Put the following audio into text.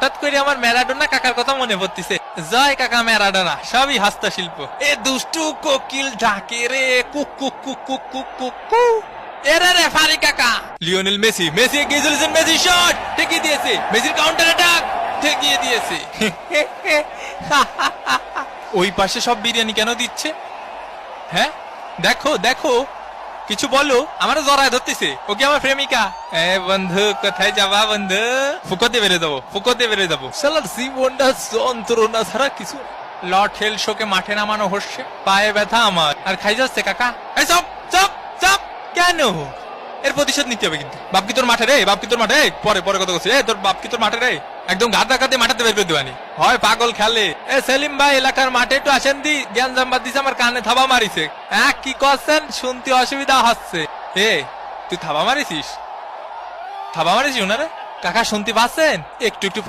হঠাৎ করে আমার ম্যারাডোনা কাকার কথা মনে পড়তিছে। জয় কাকা ম্যারাডোনা, সবই হস্তশিল্প। এ দুষ্টু কোকিল ডাকে রে cook cook cook cook cook cook কু। এরে রে ফারি কাকা, লিওনেল মেসি, মেসি এগিয়ে চলেছেন, মেসি শট ঠেকিয়ে দিয়েছে, মেসির কাউন্টার অ্যাটাক ঠেকিয়ে দিয়েছে। ওই পাশে সব বিরিয়ানি কেন দিচ্ছে? হ্যাঁ দেখো দেখো, কিছু বলো। আমারও জড়ায় ধরতেছে, ও কি আমার প্রেমিকা? এ বন্ধু কোথায় যাবা বন্ধু? ফুকোতে বেড়ে যাবো, ফুকোতে বেড়ে যাবো। সালার জীবনটা যন্ত্রণা ছাড়া কিছু। লর্ড হেল শোকে মাঠে নামানো হচ্ছে, পায়ে ব্যথা আমার, আর খাই যাচ্ছে কাকা। এই চপ চপ চপ, কেন? এর প্রতিশোধ নিতে হবে কিন্তু। বাপ কি তোর মাঠে রে? বাপ কি তোর মাঠে? পরে পরে কথা বলছি। তোর বাপ কি তোর মাঠে রে? একদম গাদা গাদে মাঠাতে বের করে দেবানি হয়, পাগল খেলে। এ সেলিম ভাই, এলাকার মাঠে একটু আসেন দি, জ্ঞান জাম্বাদ দিছে, আমার কানে থাবা মারিছে। হ্যাঁ কি করছেন? শুনতে অসুবিধা হচ্ছে। এ তুই থাবা মারিছিস? থাবা মারিস ওনারে? কাকা শুনতে পাচ্ছেন? একটু একটু